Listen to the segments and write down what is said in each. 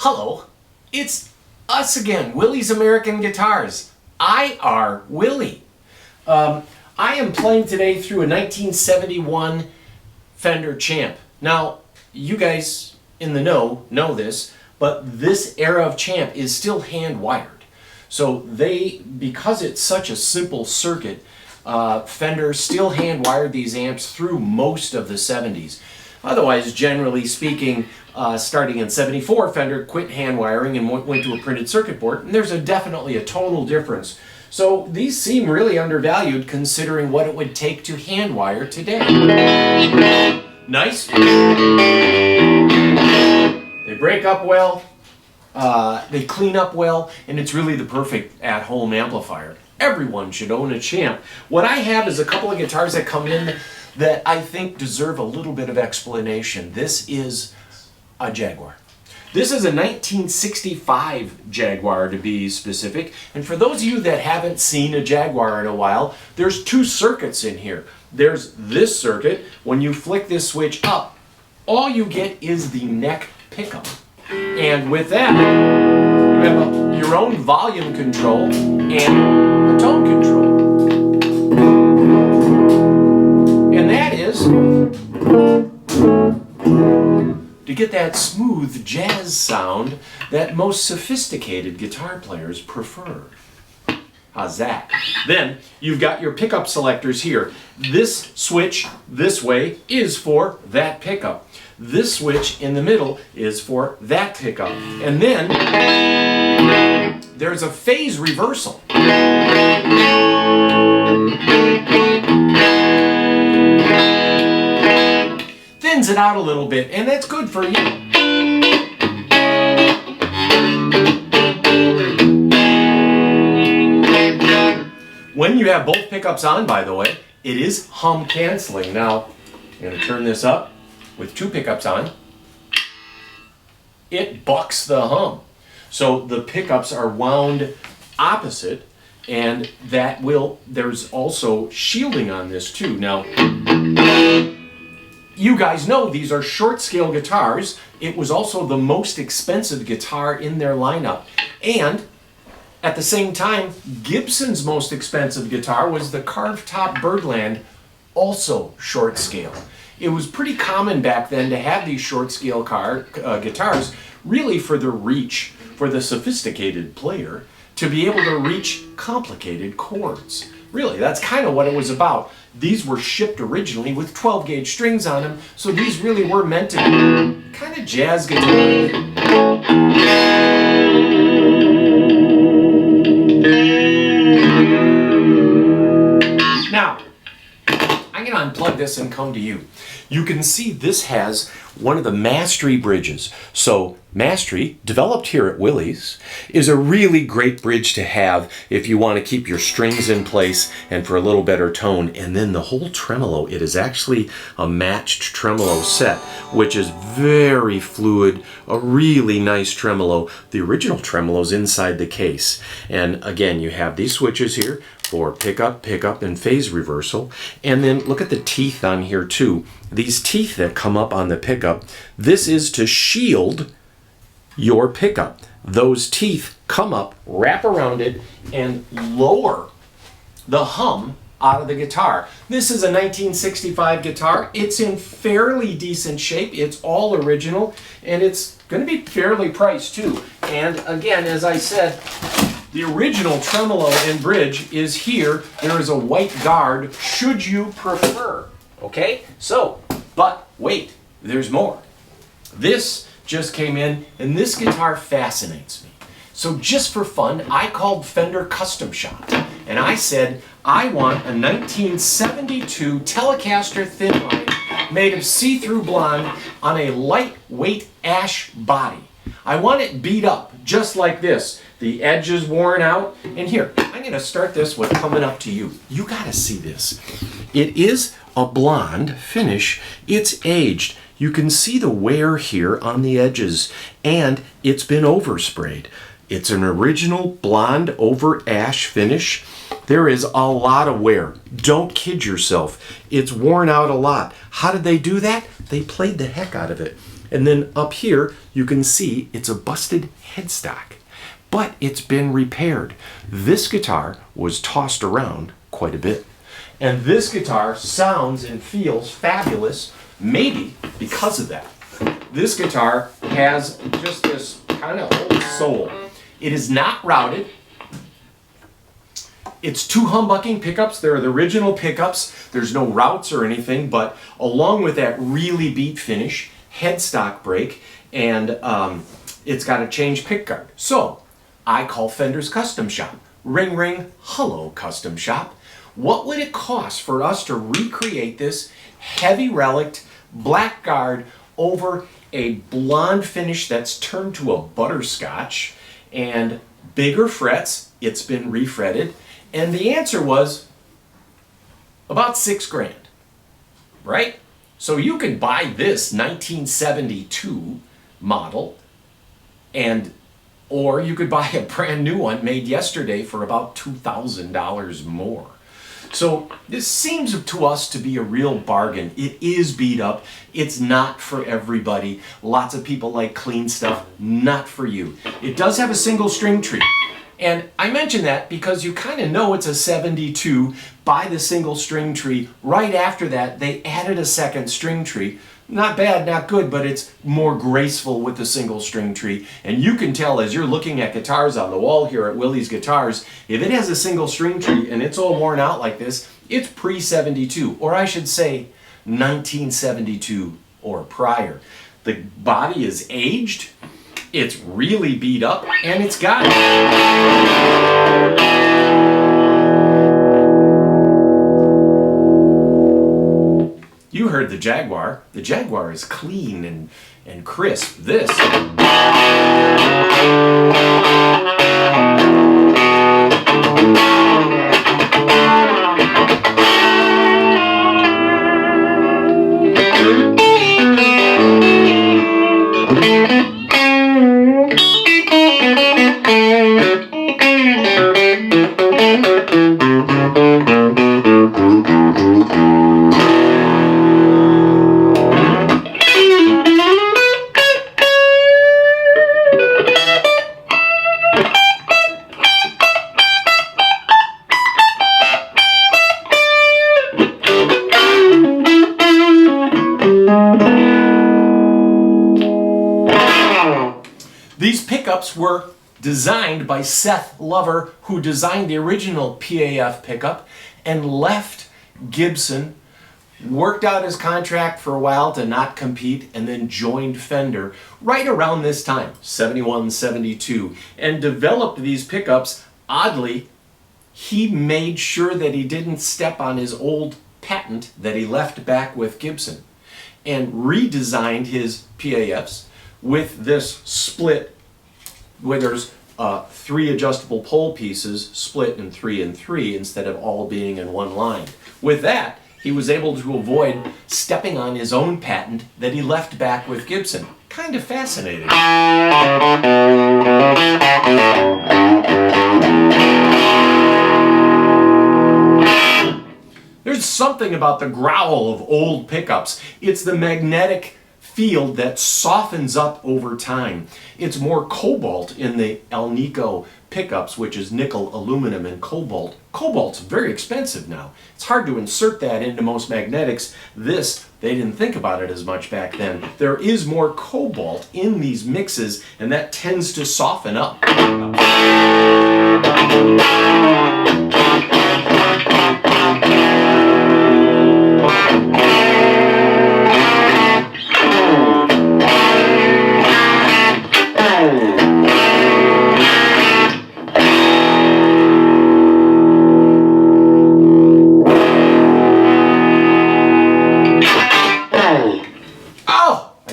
Hello, it's us again, Willie's American Guitars. I are Willie. I am playing today through a 1971 Fender Champ. Now, you guys in the know this, but this era of Champ is still hand wired. So because it's such a simple circuit, Fender still hand wired these amps through most of the 70s. Otherwise, generally speaking, starting in 74, Fender quit hand wiring and went to a printed circuit board, and there's definitely a total difference. So these seem really undervalued considering what it would take to hand wire today. Nice. They break up well, they clean up well, and it's really the perfect at-home amplifier. Everyone should own a Champ. What I have is a couple of guitars that come in that I think deserve a little bit of explanation. This is a Jaguar. This is a 1965 Jaguar, to be specific. And for those of you that haven't seen a Jaguar in a while, there's two circuits in here. There's this circuit. When you flick this switch up, all you get is the neck pickup. And with that, you have your own volume control and a tone control. And that is to get that smooth jazz sound that most sophisticated guitar players prefer. How's that? Then you've got your pickup selectors here. This switch this way is for that pickup. This switch in the middle is for that pickup. And then there's a phase reversal. Thins it out a little bit, and that's good for you. When you have both pickups on, by the way, it is hum canceling. Now, I'm going to turn this up with two pickups on. It bucks the hum. So the pickups are wound opposite, and there's also shielding on this too. Now, you guys know these are short scale guitars. It was also the most expensive guitar in their lineup. And at the same time, Gibson's most expensive guitar was the carved top Birdland, also short scale. It was pretty common back then to have these short scale guitars really for the reach, for the sophisticated player, to be able to reach complicated chords. Really, that's kind of what it was about. These were shipped originally with 12 gauge strings on them, so these really were meant to be kind of jazz guitars. Now, I'm going to unplug this and come to you. You can see this has one of the Mastery bridges. So Mastery, developed here at Willie's, is a really great bridge to have if you want to keep your strings in place and for a little better tone. And then the whole tremolo, it is actually a matched tremolo set, which is very fluid, a really nice tremolo. The original tremolo's inside the case. And again, you have these switches here for pickup, and phase reversal. And then look at the teeth on here too. These teeth that come up on the pickup, this is to shield your pickup. Those teeth come up, wrap around it, and lower the hum out of the guitar. This is a 1965 guitar. It's in fairly decent shape. It's all original, and it's going to be fairly priced too. And again, as I said, the original tremolo and bridge is here. There is a white guard, should you prefer. Okay? So, but wait, there's more. This just came in, and this guitar fascinates me. So just for fun, I called Fender Custom Shop, and I said, I want a 1972 Telecaster Thinline made of see-through blonde on a lightweight ash body. I want it beat up, just like this. The edge is worn out. And here, I'm going to start this with coming up to you. You got to see this. It is a blonde finish. It's aged. You can see the wear here on the edges, and it's been oversprayed. It's an original blonde over ash finish. There is a lot of wear. Don't kid yourself. It's worn out a lot. How did they do that? They played the heck out of it. And then up here, you can see it's a busted headstock, but it's been repaired. This guitar was tossed around quite a bit. And this guitar sounds and feels fabulous, maybe because of that. This guitar has just this kind of old soul. It is not routed. It's 2 humbucking pickups. They're the original pickups. There's no routes or anything, but along with that really beat finish, headstock brake, and it's got a change pickguard. So I call Fenders Custom Shop. Ring, ring, hello, Custom Shop. What would it cost for us to recreate this heavy relic black guard over a blonde finish that's turned to a butterscotch and bigger frets? It's been refretted. And the answer was about $6,000, right? So you could buy this 1972 model, or you could buy a brand new one made yesterday for about $2,000 more. So this seems to us to be a real bargain. It is beat up. It's not for everybody. Lots of people like clean stuff. Not for you. It does have a single string tree. And I mention that because you kind of know it's a 72 by the single string tree. Right after that, they added a second string tree. Not bad, not good, but it's more graceful with the single string tree. And you can tell as you're looking at guitars on the wall here at Willie's Guitars, if it has a single string tree and it's all worn out like this, it's pre-72, or I should say 1972 or prior. The body is aged, it's really beat up, and it's got You heard the Jaguar. The Jaguar is clean and crisp. This These pickups were designed by Seth Lover, who designed the original PAF pickup and left Gibson, worked out his contract for a while to not compete, and then joined Fender right around this time, 71, 72, and developed these pickups. Oddly, he made sure that he didn't step on his old patent that he left back with Gibson, and redesigned his PAFs with this split, where there's 3 adjustable pole pieces split in 3 and 3 instead of all being in one line. With that, he was able to avoid stepping on his own patent that he left back with Gibson. Kind of fascinating. There's something about the growl of old pickups. It's the magnetic field that softens up over time. It's more cobalt in the Alnico pickups, which is nickel, aluminum, and cobalt. Cobalt's very expensive now. It's hard to insert that into most magnetics. This, they didn't think about it as much back then. There is more cobalt in these mixes, and that tends to soften up.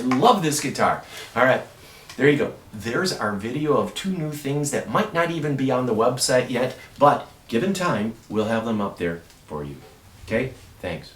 Love this guitar. All right, there you go. There's our video of 2 new things that might not even be on the website yet, but given time, we'll have them up there for you. Okay, thanks.